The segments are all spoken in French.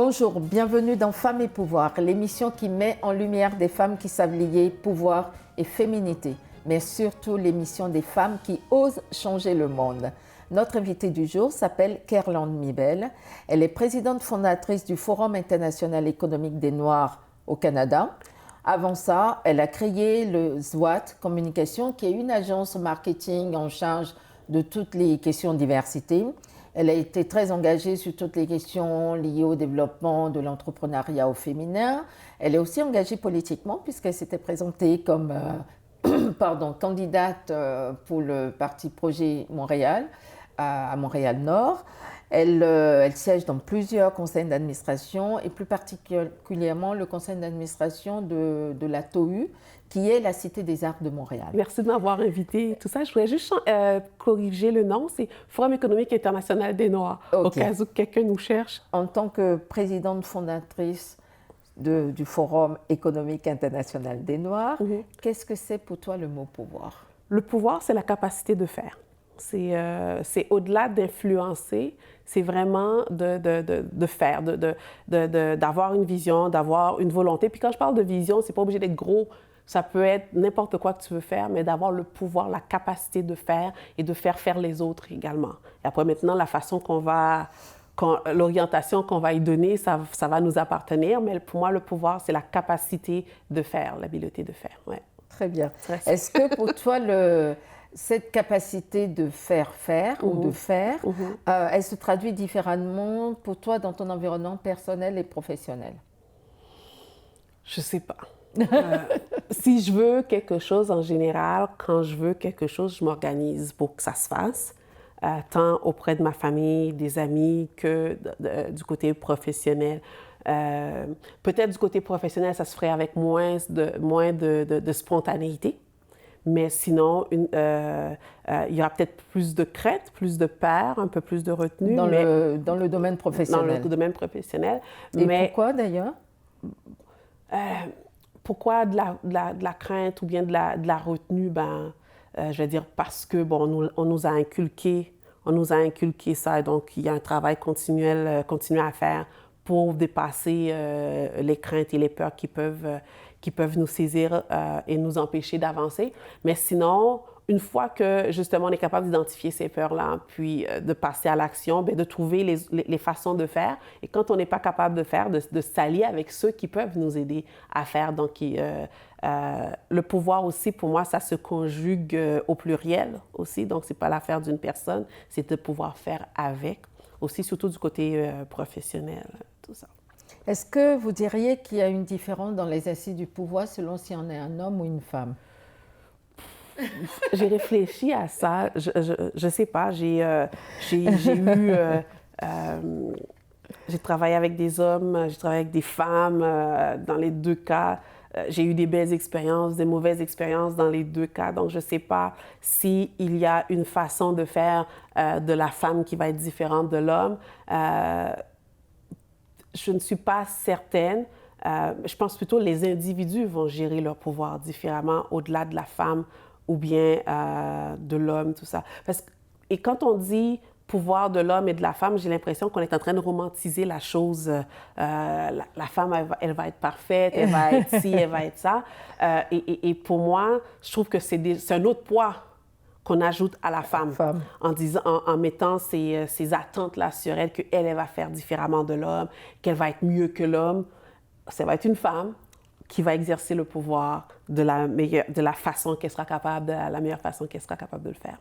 Bonjour, bienvenue dans Femmes et Pouvoir, l'émission qui met en lumière des femmes qui savent lier pouvoir et féminité, mais surtout l'émission des femmes qui osent changer le monde. Notre invitée du jour s'appelle Kerlande Mibel. Elle est présidente fondatrice du Forum international économique des Noirs au Canada. Avant ça, elle a créé le SWAT Communication, qui est une agence marketing en charge de toutes les questions de diversité. Elle a été très engagée sur toutes les questions liées au développement de l'entrepreneuriat au féminin. Elle est aussi engagée politiquement puisqu'elle s'était présentée comme candidate pour le parti Projet Montréal à Montréal-Nord. Elle siège dans plusieurs conseils d'administration et plus particulièrement le conseil d'administration de la TOU, qui est la Cité des Arts de Montréal. Merci de m'avoir invité. Tout ça, je voulais juste corriger le nom. C'est Forum économique international des Noirs, au cas où quelqu'un nous cherche. En tant que présidente fondatrice du Forum économique international des Noirs, qu'est-ce que c'est pour toi le mot pouvoir? Le pouvoir, c'est la capacité de faire. C'est au-delà d'influencer, c'est vraiment de faire, d'avoir une vision, d'avoir une volonté. Puis quand je parle de vision, c'est pas obligé d'être gros. Ça peut être n'importe quoi que tu veux faire, mais d'avoir le pouvoir, la capacité de faire et de faire les autres également. Et après, maintenant, la façon l'orientation qu'on va y donner, ça va nous appartenir. Mais pour moi, le pouvoir, c'est la capacité de faire, l'habileté de faire. Ouais. Très bien. Est-ce que pour toi, cette capacité de faire ou de faire, elle se traduit différemment pour toi dans ton environnement personnel et professionnel? Je ne sais pas. Si je veux quelque chose en général, quand je veux quelque chose, je m'organise pour que ça se fasse, tant auprès de ma famille, des amis, que du côté professionnel. Peut-être du côté professionnel, ça se ferait avec moins de spontanéité. Mais sinon, il y aura peut-être plus de crainte, plus de peur, un peu plus de retenue. Dans le domaine professionnel. Dans le domaine professionnel. Et pourquoi d'ailleurs? Pourquoi de la crainte ou bien de la retenue? Je vais dire parce que, on nous a inculqué ça. Et donc, il y a un travail continu à faire pour dépasser les craintes et les peurs qui peuvent nous saisir et nous empêcher d'avancer. Mais sinon, une fois que, justement, on est capable d'identifier ces peurs-là, puis de passer à l'action, de trouver les façons de faire. Et quand on n'est pas capable de faire, de s'allier avec ceux qui peuvent nous aider à faire. Donc, le pouvoir aussi, pour moi, ça se conjugue au pluriel aussi. Donc, ce n'est pas l'affaire d'une personne, c'est de pouvoir faire avec. Aussi, surtout du côté professionnel, tout ça. Est-ce que vous diriez qu'il y a une différence dans l'exercice du pouvoir selon si on est un homme ou une femme? J'ai réfléchi à ça. Je sais pas. J'ai travaillé avec des hommes, j'ai travaillé avec des femmes. Dans les deux cas, j'ai eu des belles expériences, des mauvaises expériences dans les deux cas. Donc, je sais pas s'il y a une façon de faire de la femme qui va être différente de l'homme. Je ne suis pas certaine. Je pense plutôt que les individus vont gérer leur pouvoir différemment au-delà de la femme ou bien de l'homme, tout ça. Et quand on dit pouvoir de l'homme et de la femme, j'ai l'impression qu'on est en train de romantiser la chose. La femme, elle va être parfaite, elle va être ci, elle va être ça. Et pour moi, je trouve que c'est un autre poids qu'on ajoute à la femme. En mettant ces attentes-là sur elle, qu'elle va faire différemment de l'homme, qu'elle va être mieux que l'homme. Ça va être une femme qui va exercer le pouvoir de la façon qu'elle sera capable, de la meilleure façon qu'elle sera capable de le faire.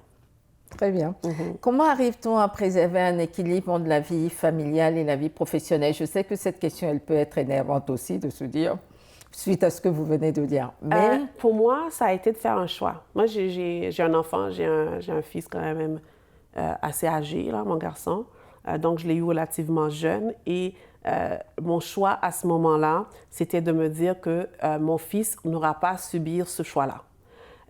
Très bien. Comment arrive-t-on à préserver un équilibre entre la vie familiale et la vie professionnelle? Je sais que cette question, elle peut être énervante aussi de se dire, suite à ce que vous venez de dire. Mais pour moi, ça a été de faire un choix. Moi, j'ai un enfant, j'ai un fils quand même assez âgé, là, mon garçon. Donc, je l'ai eu relativement jeune et mon choix à ce moment-là, c'était de me dire que mon fils n'aura pas à subir ce choix-là.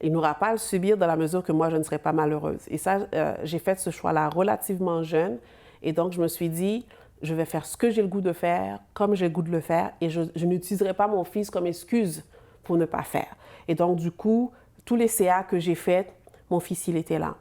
Il n'aura pas à le subir dans la mesure que moi, je ne serai pas malheureuse. Et ça, j'ai fait ce choix-là relativement jeune. Et donc, je me suis dit, je vais faire ce que j'ai le goût de faire, comme j'ai le goût de le faire, et je n'utiliserai pas mon fils comme excuse pour ne pas faire. Et donc, du coup, tous les CA que j'ai faits, mon fils, il était là.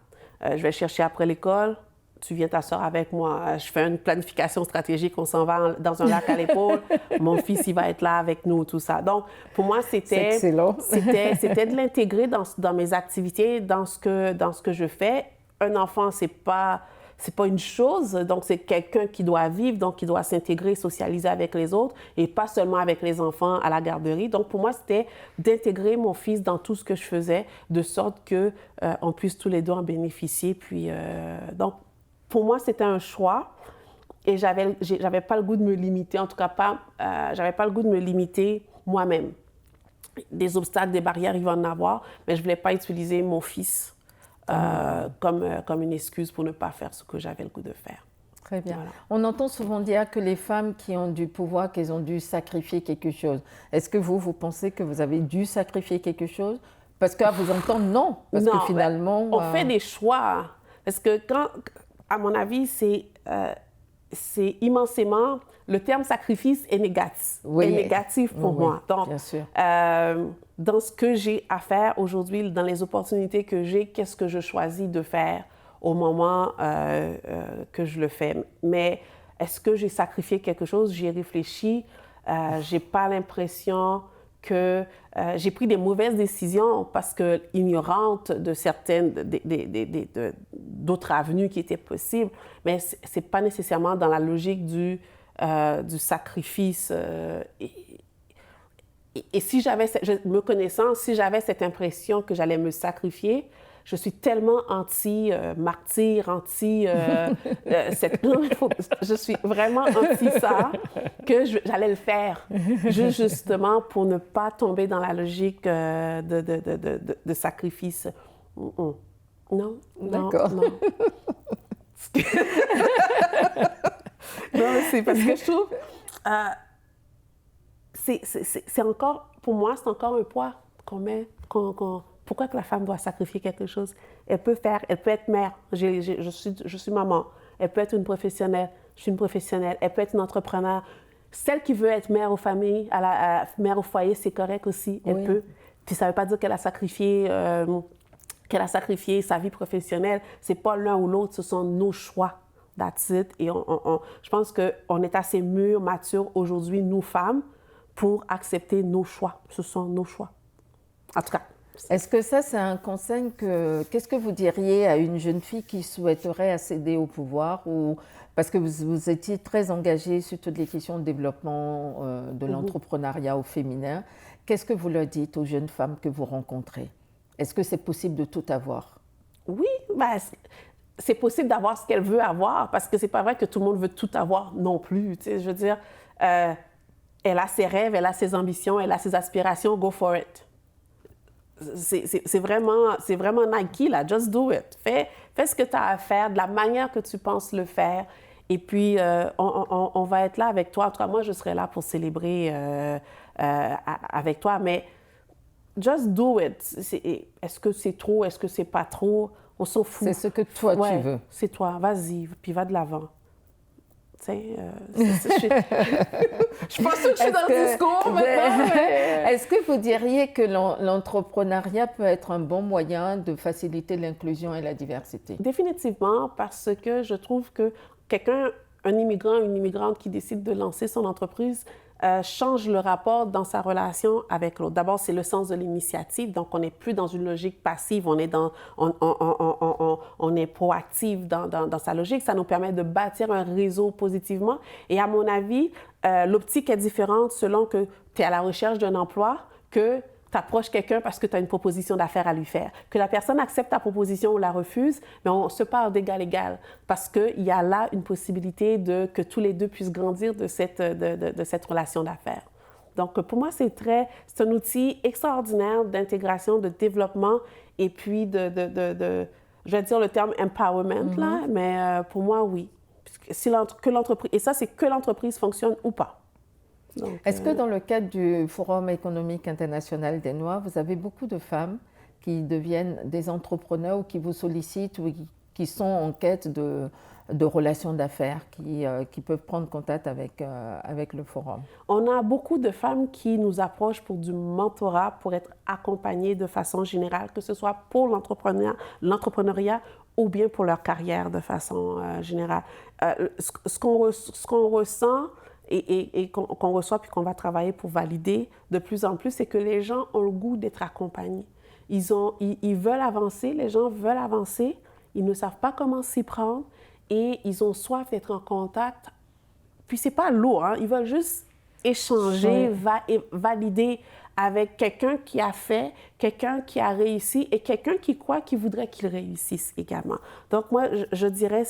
Je vais chercher après l'école, tu viens t'asseoir avec moi, je fais une planification stratégique, on s'en va dans un lac à l'épaule, mon fils, il va être là avec nous, tout ça. Donc, pour moi, c'était de l'intégrer dans mes activités, dans ce que je fais. Un enfant, c'est pas une chose, donc c'est quelqu'un qui doit vivre, donc qui doit s'intégrer, socialiser avec les autres, et pas seulement avec les enfants à la garderie. Donc, pour moi, c'était d'intégrer mon fils dans tout ce que je faisais, de sorte que on puisse tous les deux en bénéficier. Puis, donc, pour moi, c'était un choix, et j'avais pas le goût de me limiter, en tout cas j'avais pas le goût de me limiter moi-même. Des obstacles, des barrières, il va en avoir, mais je voulais pas utiliser mon fils comme une excuse pour ne pas faire ce que j'avais le goût de faire. Très bien. Voilà. On entend souvent dire que les femmes qui ont du pouvoir, qu'elles ont dû sacrifier quelque chose. Est-ce que vous pensez que vous avez dû sacrifier quelque chose? Parce qu'à vous entendre, non. Parce que finalement... On fait des choix. Parce que à mon avis, c'est immensément... Le terme sacrifice est négatif pour moi. Donc, bien sûr. Dans ce que j'ai à faire aujourd'hui, dans les opportunités que j'ai, qu'est-ce que je choisis de faire au moment que je le fais? Mais est-ce que j'ai sacrifié quelque chose? J'y ai réfléchi. J'ai pas l'impression que j'ai pris des mauvaises décisions parce que ignorante de certaines d'autres avenues qui étaient possibles, mais c'est pas nécessairement dans la logique du sacrifice. Et si me connaissant, si j'avais cette impression que j'allais me sacrifier, je suis tellement anti-martyr, je suis vraiment anti ça que j'allais le faire, justement pour ne pas tomber dans la logique de sacrifice. Non, d'accord. Non. Non, c'est parce que je trouve... c'est encore, pour moi, c'est encore un poids qu'on met. Pourquoi que la femme doit sacrifier quelque chose? Elle peut être mère. Je suis maman. Elle peut être une professionnelle. Je suis une professionnelle. Elle peut être une entrepreneur. Celle qui veut être mère aux familles, mère au foyer, c'est correct aussi. Elle peut. Puis ça ne veut pas dire qu'elle a sacrifié sa vie professionnelle. C'est pas l'un ou l'autre, ce sont nos choix. That's it. Et je pense qu'on est assez mûrs, matures aujourd'hui, nous femmes, pour accepter nos choix. Ce sont nos choix. En tout cas. Est-ce que ça, c'est un conseil qu'est-ce que vous diriez à une jeune fille qui souhaiterait accéder au pouvoir parce que vous étiez très engagée sur toutes les questions de développement de l'entrepreneuriat au féminin. Qu'est-ce que vous leur dites aux jeunes femmes que vous rencontrez? Est-ce que c'est possible de tout avoir? Oui, c'est possible d'avoir ce qu'elle veut avoir parce que c'est pas vrai que tout le monde veut tout avoir non plus. Tu sais, je veux dire, elle a ses rêves, elle a ses ambitions, elle a ses aspirations, go for it. C'est vraiment Nike, là. Just do it. Fais ce que tu as à faire de la manière que tu penses le faire. Et puis, on va être là avec toi. En tout cas, moi, je serai là pour célébrer avec toi. Mais just do it. Est-ce que c'est trop? Est-ce que c'est pas trop? On s'en fout. C'est ce que toi, tu veux. C'est toi. Vas-y, puis va de l'avant. Je pense que je suis dans le discours maintenant. Est-ce que vous diriez que l'entrepreneuriat peut être un bon moyen de faciliter l'inclusion et la diversité? Définitivement, parce que je trouve que un immigrant, une immigrante qui décide de lancer son entreprise, change le rapport dans sa relation avec l'autre. D'abord, c'est le sens de l'initiative, donc on n'est plus dans une logique passive, on est proactif dans sa logique. Ça nous permet de bâtir un réseau positivement. Et à mon avis, l'optique est différente selon que tu es à la recherche d'un emploi, que tu approches quelqu'un parce que tu as une proposition d'affaires à lui faire. Que la personne accepte ta proposition ou la refuse, mais on se parle d'égal à égal parce qu'il y a là une possibilité que tous les deux puissent grandir de cette relation d'affaires. Donc, pour moi, c'est un outil extraordinaire d'intégration, de développement et puis je vais dire le terme empowerment, là, mais pour moi, oui. Et ça, c'est que l'entreprise fonctionne ou pas. Est-ce que dans le cadre du Forum économique international des Noirs, vous avez beaucoup de femmes qui deviennent des entrepreneurs ou qui vous sollicitent ou qui sont en quête de relations d'affaires, qui peuvent prendre contact avec le Forum? On a beaucoup de femmes qui nous approchent pour du mentorat, pour être accompagnées de façon générale, que ce soit pour l'entrepreneuriat ou bien pour leur carrière de façon générale. Ce qu'on ressent et qu'on reçoit puis qu'on va travailler pour valider de plus en plus, c'est que les gens ont le goût d'être accompagnés. Ils veulent avancer, les gens veulent avancer, ils ne savent pas comment s'y prendre et ils ont soif d'être en contact. Puis c'est pas lourd, hein? Ils veulent juste échanger, valider avec quelqu'un qui a fait, quelqu'un qui a réussi et quelqu'un qui croit qu'il voudrait qu'il réussisse également. Donc moi, je dirais,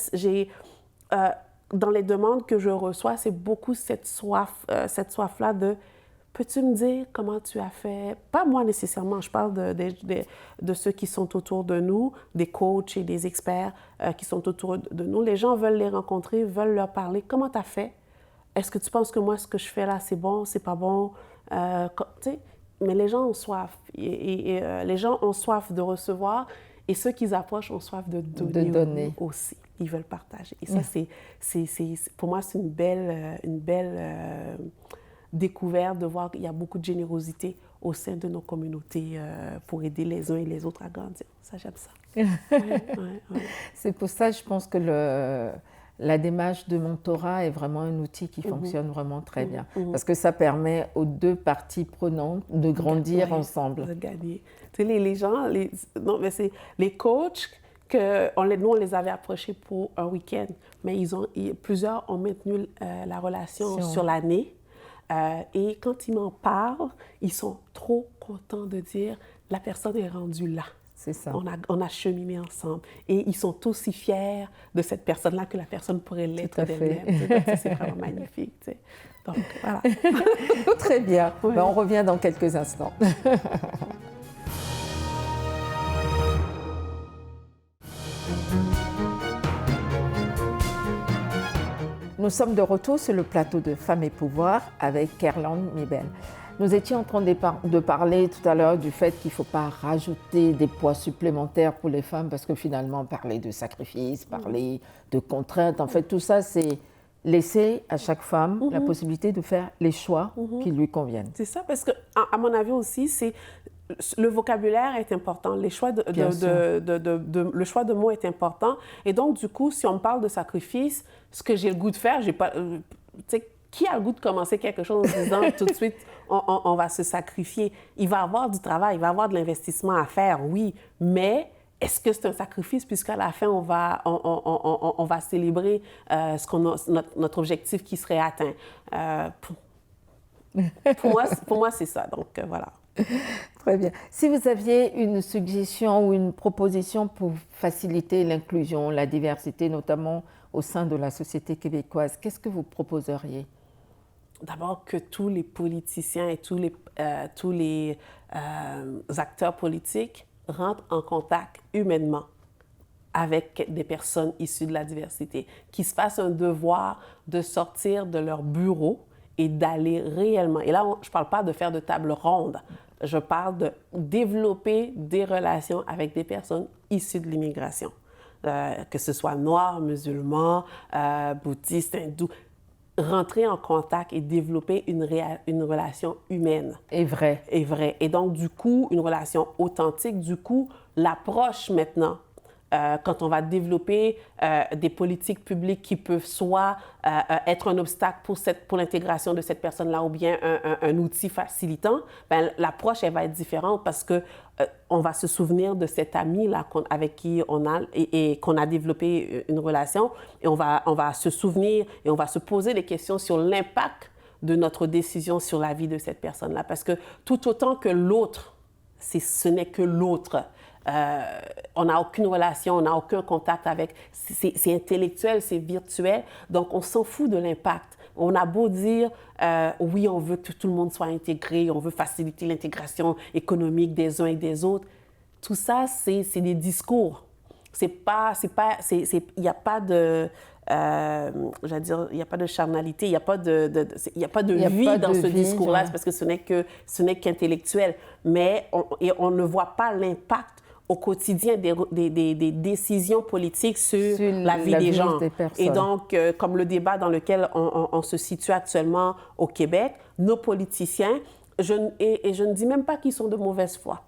dans les demandes que je reçois, c'est beaucoup cette soif-là de « peux-tu me dire comment tu as fait ?» Pas moi nécessairement, je parle de ceux qui sont autour de nous, des coachs et des experts qui sont autour de nous. Les gens veulent les rencontrer, veulent leur parler. « Comment tu as fait? Est-ce que tu penses que moi, ce que je fais là, c'est bon, c'est pas bon? » Tu sais, mais les gens ont soif. Les gens ont soif de recevoir et ceux qui approchent ont soif de donner. Aussi. Ils veulent partager. Et ça, pour moi, c'est une belle découverte de voir qu'il y a beaucoup de générosité au sein de nos communautés pour aider les uns et les autres à grandir. Ça, j'aime ça. Ouais. C'est pour ça, je pense que la démarche de mentorat est vraiment un outil qui fonctionne vraiment très bien. Parce que ça permet aux deux parties prenantes de grandir ensemble. De gagner. Tu sais, les gens, c'est les coachs, nous, on les avait approchés pour un week-end, mais plusieurs ont maintenu la relation sur l'année. Et quand ils m'en parlent, ils sont trop contents de dire « la personne est rendue là ». C'est ça. On a cheminé ensemble. Et ils sont aussi fiers de cette personne-là que la personne pourrait l'être d'elle-même. C'est vraiment magnifique. Tu sais. Donc, voilà. Très bien. Ouais. Ben, on revient dans quelques instants. Nous sommes de retour sur le plateau de Femmes et Pouvoir avec Kerlande Mibel. Nous étions en train de parler tout à l'heure du fait qu'il ne faut pas rajouter des poids supplémentaires pour les femmes parce que finalement, parler de sacrifice, parler de contraintes, en fait, tout ça, c'est laisser à chaque femme la possibilité de faire les choix qui lui conviennent. C'est ça, parce que, à mon avis aussi, le vocabulaire est important, le choix de mots est important. Et donc, du coup, si on me parle de sacrifice, ce que j'ai le goût de faire, j'ai pas... tu sais, qui a le goût de commencer quelque chose en disant tout de suite, on va se sacrifier? Il va y avoir du travail, il va y avoir de l'investissement à faire, oui, mais est-ce que c'est un sacrifice puisqu'à la fin, on va célébrer notre objectif qui serait atteint? Pour moi, c'est ça. Donc, voilà. Très bien. Si vous aviez une suggestion ou une proposition pour faciliter l'inclusion, la diversité, notamment au sein de la société québécoise, qu'est-ce que vous proposeriez? D'abord, que tous les politiciens et tous les acteurs politiques rentrent en contact humainement avec des personnes issues de la diversité, qui se fassent un devoir de sortir de leur bureau et d'aller réellement... Et là, je ne parle pas de faire de table ronde, je parle de développer des relations avec des personnes issues de l'immigration, que ce soit noirs, musulmans, bouddhistes, hindous. Rentrer en contact et développer une relation humaine. Et vraie. Et vraie. Et donc, du coup, une relation authentique. Du coup, l'approche maintenant, quand on va développer des politiques publiques qui peuvent soit être un obstacle pour l'intégration de cette personne-là ou bien un outil facilitant, ben, l'approche, elle va être différente parce que on va se souvenir de cet ami-là avec qui on a et qu'on a développé une relation et on va se souvenir et on va se poser des questions sur l'impact de notre décision sur la vie de cette personne-là. Parce que tout autant que l'autre, ce n'est que l'autre. On n'a aucune relation, on n'a aucun contact avec, c'est intellectuel, c'est virtuel, donc on s'en fout de l'impact. On a beau dire, oui, on veut que tout le monde soit intégré, on veut faciliter l'intégration économique des uns et des autres. Tout ça, c'est des discours. Il n'y a pas de... il n'y a pas de charnalité, il n'y a pas de vie dans ce discours-là, parce que ce n'est qu'intellectuel. Mais on ne voit pas l'impact au quotidien des décisions politiques sur la vie des gens. Et donc, comme le débat dans lequel on se situe actuellement au Québec, nos politiciens, je ne dis même pas qu'ils sont de mauvaise foi.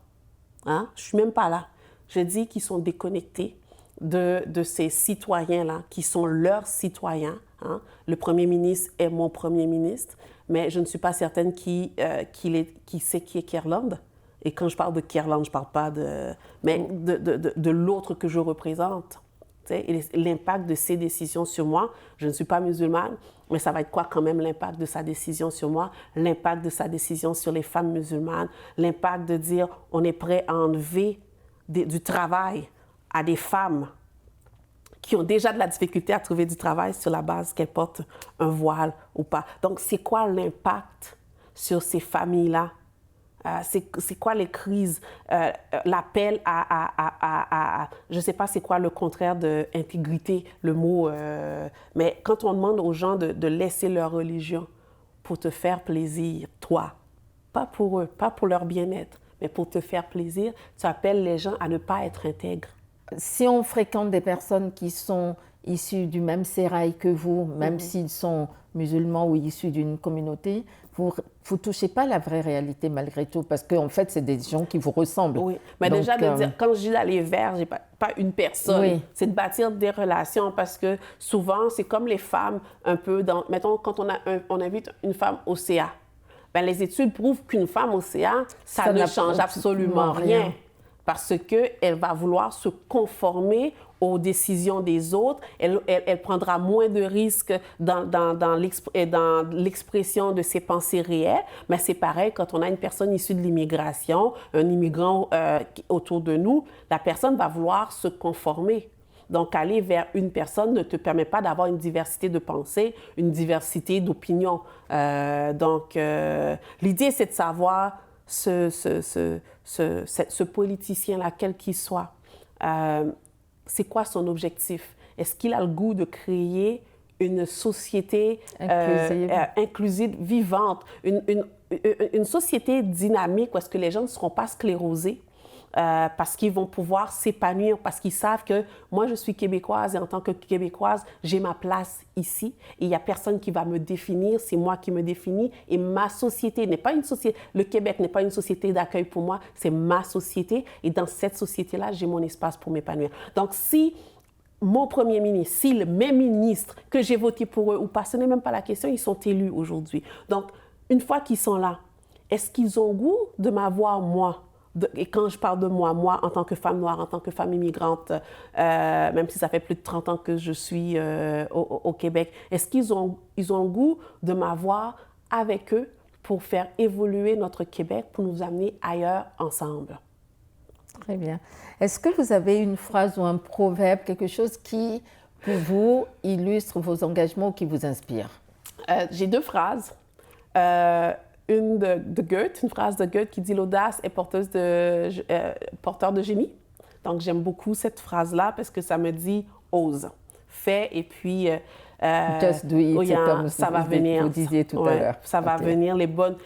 Hein? Je ne suis même pas là. Je dis qu'ils sont déconnectés de ces citoyens-là, qui sont leurs citoyens. Hein. Le premier ministre est mon premier ministre, mais je ne suis pas certaine qui sait qui est Kierland. Et quand je parle de Kierland, je ne parle pas de l'autre que je représente. Et l'impact de ses décisions sur moi, je ne suis pas musulmane, mais ça va être quoi quand même l'impact de sa décision sur moi, l'impact de sa décision sur les femmes musulmanes, l'impact de dire on est prêt à enlever du travail à des femmes qui ont déjà de la difficulté à trouver du travail sur la base qu'elles portent un voile ou pas. Donc, c'est quoi l'impact sur ces familles-là? C'est quoi les crises? L'appel je ne sais pas c'est quoi le contraire d'intégrité, le mot, mais quand on demande aux gens de laisser leur religion pour te faire plaisir, toi, pas pour eux, pas pour leur bien-être, mais pour te faire plaisir, tu appelles les gens à ne pas être intègres. Si on fréquente des personnes qui sont issues du même sérail que vous, même s'ils sont musulmans ou issus d'une communauté, vous ne touchez pas la vraie réalité malgré tout, parce qu'en fait, c'est des gens qui vous ressemblent. Oui, mais donc, déjà, de dire, quand je dis d'aller vers, je n'ai pas une personne, oui. C'est de bâtir des relations, parce que souvent, c'est comme les femmes, un peu, mettons, quand on invite une femme au CA, ben, les études prouvent qu'une femme au CA, ça ne change absolument rien. Parce qu'elle va vouloir se conformer aux décisions des autres, elle prendra moins de risques dans l'expression de ses pensées réelles, mais c'est pareil quand on a une personne issue de l'immigration, un immigrant autour de nous, la personne va vouloir se conformer. Donc, aller vers une personne ne te permet pas d'avoir une diversité de pensée, une diversité d'opinions. L'idée, c'est de savoir ce politicien-là, quel qu'il soit, c'est quoi son objectif? Est-ce qu'il a le goût de créer une société inclusive, vivante, une société dynamique où est-ce que les gens ne seront pas sclérosés? Parce qu'ils vont pouvoir s'épanouir, parce qu'ils savent que moi, je suis québécoise et en tant que québécoise, j'ai ma place ici et il n'y a personne qui va me définir, c'est moi qui me définis et ma société n'est pas une société, le Québec n'est pas une société d'accueil pour moi, c'est ma société et dans cette société-là, j'ai mon espace pour m'épanouir. Donc, si mon premier ministre, si mes ministres, que j'ai voté pour eux ou pas, ce n'est même pas la question, ils sont élus aujourd'hui. Donc, une fois qu'ils sont là, est-ce qu'ils ont goût de m'avoir, moi? Et quand je parle de moi en tant que femme noire, en tant que femme immigrante, même si ça fait plus de 30 ans que je suis au Québec, est-ce qu'ils ont le goût de m'avoir avec eux pour faire évoluer notre Québec, pour nous amener ailleurs ensemble? Très bien. Est-ce que vous avez une phrase ou un proverbe, quelque chose qui, pour vous, illustre vos engagements ou qui vous inspire? J'ai deux phrases. Une de Goethe, une phrase de Goethe qui dit « L'audace est porteur de génie ». Donc, j'aime beaucoup cette phrase-là parce que ça me dit « ose, fais et puis… Just do it, comme ça va venir. Vous disiez tout à l'heure. Ça va venir, les bonnes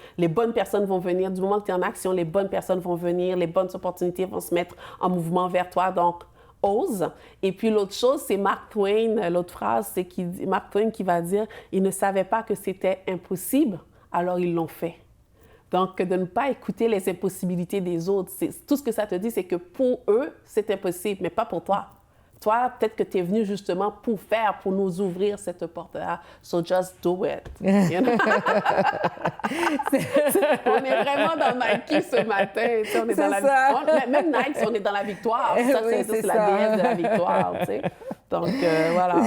personnes vont venir. Du moment que tu es en action, les bonnes personnes vont venir, les bonnes opportunités vont se mettre en mouvement vers toi. Donc, ose. Et puis l'autre chose, c'est Mark Twain. L'autre phrase, c'est Mark Twain qui va dire « Ils ne savaient pas que c'était impossible ». Alors, ils l'ont fait. Donc, de ne pas écouter les impossibilités des autres. Tout ce que ça te dit, c'est que pour eux, c'est impossible, mais pas pour toi. Toi, peut-être que tu es venu justement pour nous ouvrir cette porte-là. So just do it. You know? On est vraiment dans Nike ce matin. Tu sais, on est dans même Nike, on est dans la victoire. Ça, c'est la déesse de la victoire. Tu sais. Donc, voilà.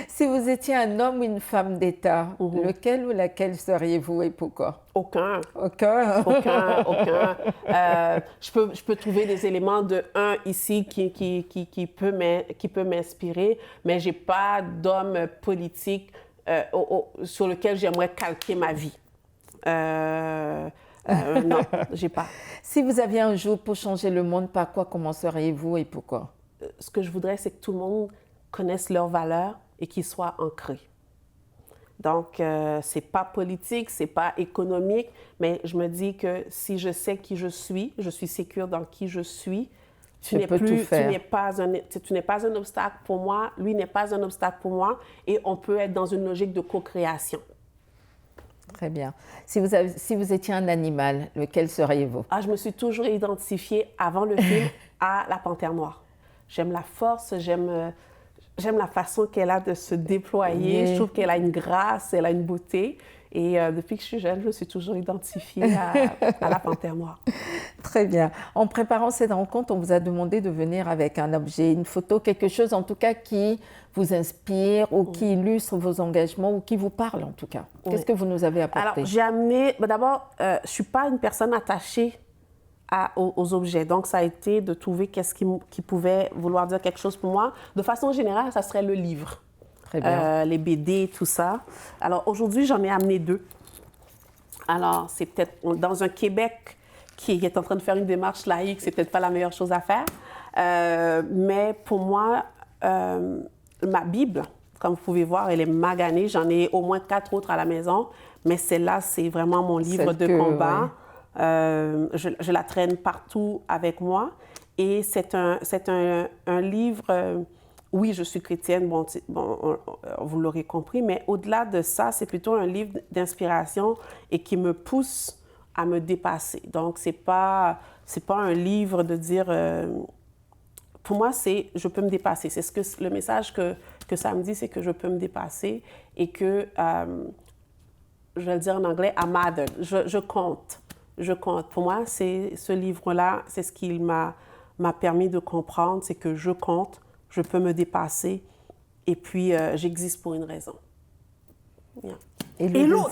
Si vous étiez un homme ou une femme d'État, lequel ou laquelle seriez-vous et pourquoi? Aucun. Aucun? Aucun. Je peux trouver des éléments de un ici qui peut m'inspirer, mais je n'ai pas d'homme politique sur lequel j'aimerais calquer ma vie. Non, j'ai pas. Si vous aviez un jour pour changer le monde, par quoi commenceriez-vous et pourquoi? Ce que je voudrais, c'est que tout le monde connaisse leurs valeurs et qu'ils soient ancrés. Donc, c'est pas politique, c'est pas économique, mais je me dis que si je sais qui je suis sécure dans qui je suis, tu n'es pas un obstacle pour moi, lui n'est pas un obstacle pour moi, et on peut être dans une logique de co-création. Très bien. Si vous étiez un animal, lequel seriez-vous? Je me suis toujours identifiée avant le film à la panthère noire. j'aime la force, j'aime la façon qu'elle a de se déployer. Je trouve qu'elle a une grâce, elle a une beauté. Et depuis que je suis jeune, je me suis toujours identifiée à la panthère noire. Très bien. En préparant cette rencontre, on vous a demandé de venir avec un objet, une photo, quelque chose en tout cas qui vous inspire ou qui illustre vos engagements ou qui vous parle en tout cas. Qu'est-ce que vous nous avez apporté? Alors, j'ai amené... D'abord, je ne suis pas une personne attachée aux objets. Donc, ça a été de trouver qu'est-ce qui pouvait vouloir dire quelque chose pour moi. De façon générale, ça serait le livre. Très bien. Les BD, tout ça. Alors, aujourd'hui, j'en ai amené 2. Alors, c'est peut-être dans un Québec qui est en train de faire une démarche laïque, c'est peut-être pas la meilleure chose à faire. Mais pour moi, ma Bible, comme vous pouvez voir, elle est maganée. J'en ai au moins 4 autres à la maison. Mais celle-là, c'est vraiment mon livre de combat. Oui. Je la traîne partout avec moi. Et c'est un livre... oui, je suis chrétienne, vous l'aurez compris, mais au-delà de ça, c'est plutôt un livre d'inspiration et qui me pousse à me dépasser. Donc, c'est pas un livre de dire... pour moi, c'est « je peux me dépasser ». C'est le message que ça me dit, c'est que je peux me dépasser et que, je vais le dire en anglais, « I'm mother ». Je compte. Je compte. Pour moi, ce livre-là, c'est ce qu'il m'a permis de comprendre, c'est que je compte. Je peux me dépasser et puis j'existe pour une raison. Yeah. Et l'autre,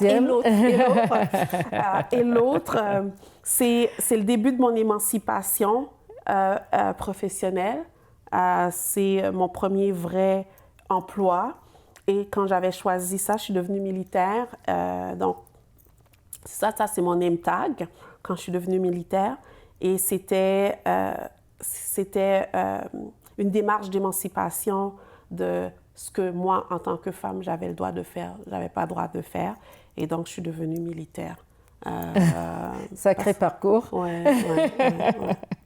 c'est le début de mon émancipation professionnelle. C'est mon premier vrai emploi. Et quand j'avais choisi ça, je suis devenue militaire. Donc, ça c'est mon name tag quand je suis devenue militaire. Et c'était une démarche d'émancipation de ce que moi, en tant que femme, j'avais le droit de faire, je n'avais pas le droit de faire. Et donc, je suis devenue militaire. Sacré parcours. Ouais.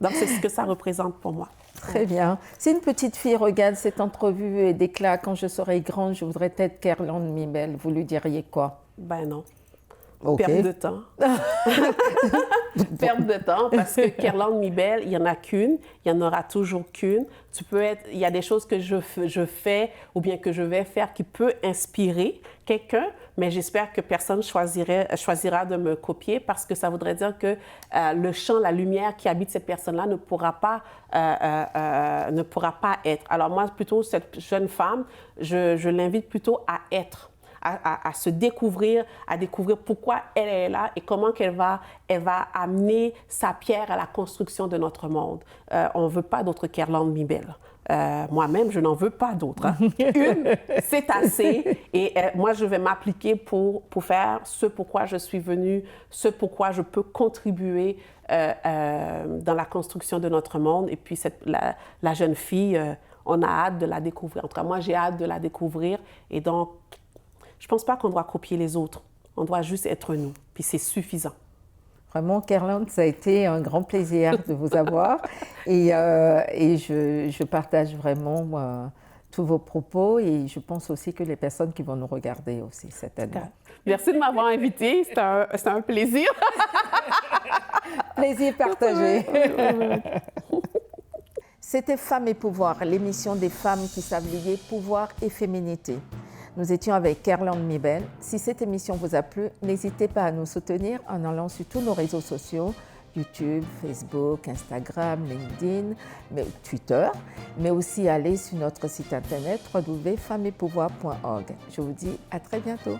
Donc, c'est ce que ça représente pour moi. Très bien. Si une petite fille regarde cette entrevue et déclare « Quand je serai grande, je voudrais être Kerlande Mibel », vous lui diriez quoi? Ben non. Okay. Perte de temps. Perte de temps, parce que Kerlande Mibel, il n'y en a qu'une, il n'y en aura toujours qu'une. Il y a des choses que je fais ou bien que je vais faire qui peut inspirer quelqu'un, mais j'espère que personne choisira de me copier parce que ça voudrait dire que le champ, la lumière qui habite cette personne-là ne pourra pas être. Alors moi, plutôt, cette jeune femme, je l'invite plutôt à être. À se découvrir, à découvrir pourquoi elle est là et comment elle va amener sa pierre à la construction de notre monde. On ne veut pas d'autres Kerlande Mibel. Moi-même, je n'en veux pas d'autres. Hein. Une, c'est assez. Et moi, je vais m'appliquer pour faire ce pourquoi je suis venue, ce pourquoi je peux contribuer dans la construction de notre monde. Et puis, la jeune fille, on a hâte de la découvrir. En tout cas, moi, j'ai hâte de la découvrir. Et donc, je ne pense pas qu'on doit copier les autres. On doit juste être nous. Puis c'est suffisant. Vraiment, Kerlande, ça a été un grand plaisir de vous avoir. Et je partage vraiment tous vos propos. Et je pense aussi que les personnes qui vont nous regarder aussi cette année. Merci de m'avoir invitée. C'était un plaisir. Plaisir partagé. C'était Femmes et Pouvoir, l'émission des femmes qui savent lier pouvoir et féminité. Nous étions avec Kerlande Mibel. Si cette émission vous a plu, n'hésitez pas à nous soutenir en allant sur tous nos réseaux sociaux, YouTube, Facebook, Instagram, LinkedIn, Twitter, mais aussi aller sur notre site internet www.femmesetpouvoir.org. Je vous dis à très bientôt.